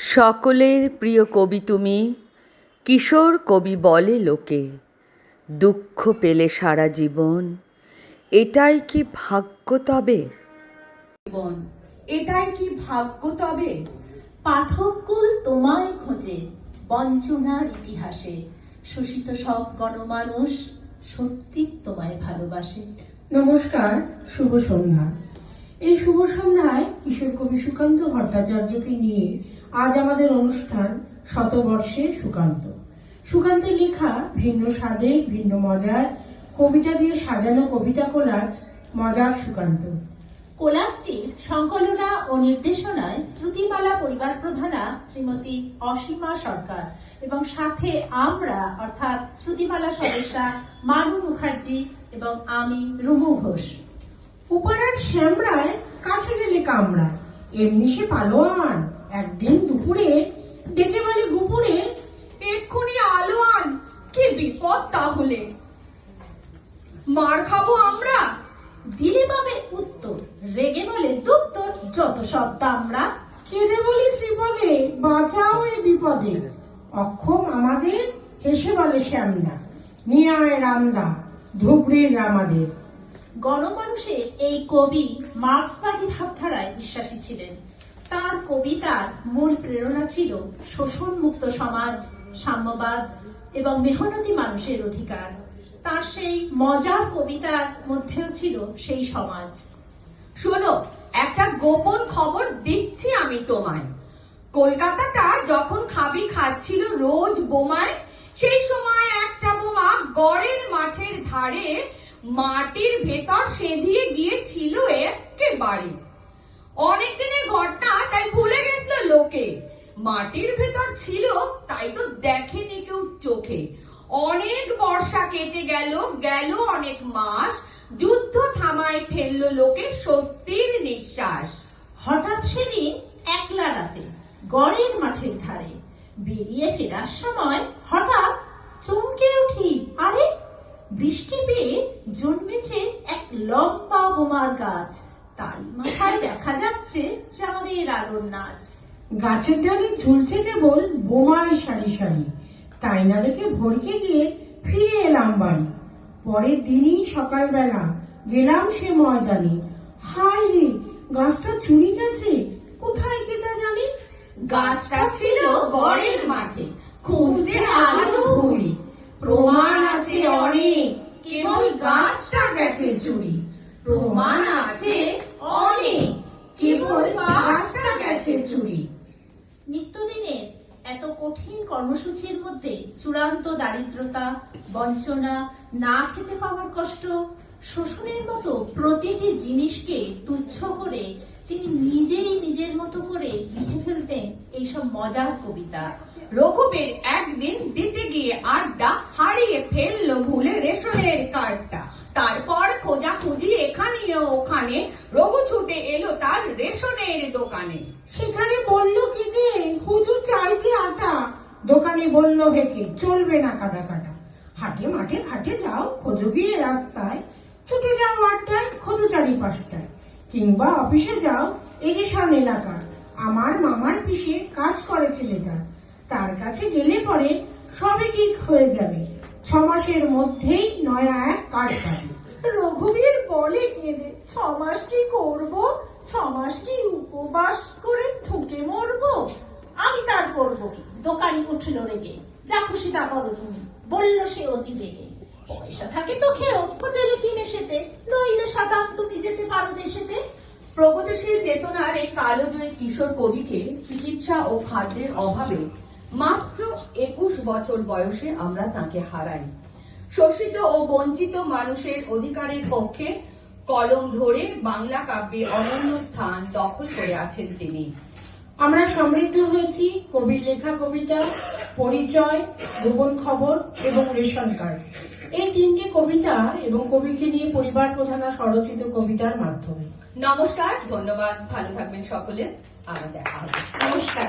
সকলের প্রিয় কবি তুমি, কিশোর কবি বলে লোকে, দুঃখ পেলে সারা জীবন, এটাই কি ভাগ্য তবে? জীবন এটাই কি ভাগ্য তবে? পাঠককুল তোমায় খোঁজে বঞ্চনার ইতিহাসে, শোষিত সব গণমানুষ সত্যি তোমায় ভালোবাসে। নমস্কার, শুভ সন্ধ্যা। এই শুভ সন্ধ্যায় কিশোর কবি সুকান্ত ভট্টাচার্যকে নিয়ে আজ আমাদের অনুষ্ঠান শতবর্ষে সুকান্ত। সুকান্তের লেখা ভিন্ন স্বাদে ভিন্ন মজার কবিতা দিয়ে সাজানো কবিতা কোলাজ মজার সুকান্ত। কোলাজটির সংকলনা ও নির্দেশনায় শ্রুতিমালা পরিবার প্রধানা শ্রীমতী অসীমা সরকার এবং সাথে আমরা অর্থাৎ শ্রুতিমালা সদস্যা মানু মুখার্জি এবং আমি রুমু ঘোষ। উপারার শ্যামরায় কাছে গেলে কামড়া, এমনি সে পালোয়ান। একদিন দুপুরে ডেকে বলে গুপুরে, এক্ষুনি আলো আন, কি বিপদ তাহলে, মার খাবো আমরা। দিলে পাবে উত্তর, রেগে বলে দুত্তর, যত সব দামরা। কেঁদে বলি শ্রীপদে, বাঁচাও এ বিপদে। অক্ষম আমাদের, হেসে বলে শ্যামদা, নিয়ে আয় রামদা, ধুবড়ির রামাদের। গণমানুষের এই কবি মার্ক্সবাদী ভাবধারায় বিশ্বাসী ছিলেন। তার কবিতার মূল প্রেরণা ছিল শোষণমুক্ত সমাজ, সাম্যবাদ এবং মেহনতি মানুষের অধিকার। তার সেই মজার কবিতার মধ্যেও ছিল সেই সমাজ। শোনো, একটা গোপন খবর দিচ্ছি আমি তোমায়। কলকাতাটা যখন খাচ্ছিল রোজ বোমায়, সেই সময় একটা বোমা গড়ের মাঠের ধারে মাটির ভেতর সেঁধিয়ে গিয়েছিল একেবারে। অনেকদিনের ঘটনা, তাই ভুলে গেছিল লোকে। মাটির ভেতর ছিল তাই তো দেখেনি কেউ চোখে। অনেক বর্ষা কেটে গেল অনেক মাস, যুদ্ধ থামায় ফেললো লোকে স্বস্তির নিঃশ্বাস। হঠাৎ সেদিন একলা রাতে গড়ের মাঠের ধারে বেরিয়ে ফেরার সময় হঠাৎ চমকে উঠি, আরে বৃষ্টি পেয়ে জন্মেছে এক লম্বা বোমার গাছ। তারই মাথায় দেখা যাচ্ছে চাঁদের আলোর নাচ। গাছের ডালে ঝুলছে কেবল বোমায় সারি সারি, তাই না দেখে ভরকে গিয়ে ফিরে এলাম বাড়ি। পরের দিনই সকালবেলা গেলাম সে ময়দানে, হায় রে গাছটা চুরি গেছে, কোথায় কে তা জানি। গাছটা ছিল গড়ের মাঠে, খুঁজতে আলো ঘুরি। প্রমাণ আছে অনেক, কেবল গাছটা গেছে চুরি। প্রমাণ আছে অনেক, কেবল গাছটা গেছে চুরি। নিত্যদিনের এত কঠিন কর্মসূচির মধ্যে চূড়ান্ত দারিদ্রতা, বঞ্চনা, না খেতে পাওয়ার কষ্ট, শোষণের মতো প্রতিটি জিনিসকে তুচ্ছ করে তিনি নিজেই নিজের মতো করে লিখে ফেলতেন এইসব মজার কবিতা। রঘুবীর একদিন দিতে গিয়ে আড্ডা, হারিয়ে ফেললো ভুলে রেশনের কার্ডটা। তারপর খোঁজাখুঁজি এখানে ওখানে, রঘু ছুটে এলো তার রেশনের দোকানে। সেখানে বলল কেঁদে, হুজুর চাইছে আটা। দোকানে বলল হেঁকে, চলবে না কাদা কাটা। হাটে মাঠে ঘাটে যাও, খোঁজো গিয়ে রাস্তায়, ছুটে যাও আড্ডায়, খোঁজো চারিপাশটায়। কিংবা অফিসে যাও এরেশন এলাকা, আমার মামার পিসে কাজ করে ছেলেটা, তার কাছে গেলে পরে সবে ঠিক হয়ে যাবে, 6 মাসের মধ্যেই নয়া এক কার্ড পাবে। রঘুবীর বলে কেঁদে, 6 মাস কি করবো, 6 মাস কি উপবাস করে থুকে মরবো? আমি তার করবো কি? দোকানি উঠল রেগে, যা খুশি তা করো তুমি, বললো সে অতি রেগে। পয়সা থাকে তো খেও, হোটেলে কিনে সেতে, নইলে সাটান তুমি যেতে পারো দেশেতে। প্রগতিশীল চেতনার এই কালোজয়ী কিশোর কবিকে চিকিৎসা ও খাদ্যের অভাবে মাত্র 21 বছর বয়সে আমরা তাকে হারাই। শোষিত ও বঞ্চিত মানুষের অধিকারের পক্ষে কলম ধরে বাংলা কাব্যে অনন্য স্থান দখল করে আছেন তিনি। আমরা সমৃদ্ধ হয়েছি কবির লেখা কবিতা, পরিচয়, গোপন খবর এবং রেশন কার্ড, এই 3টে কবিতা এবং কবিকে নিয়ে পরিবার প্রধানা স্বরচিত কবিতার মাধ্যমে। নমস্কার, ধন্যবাদ, ভালো থাকবেন সকলে, আবার দেখা হবে। নমস্কার।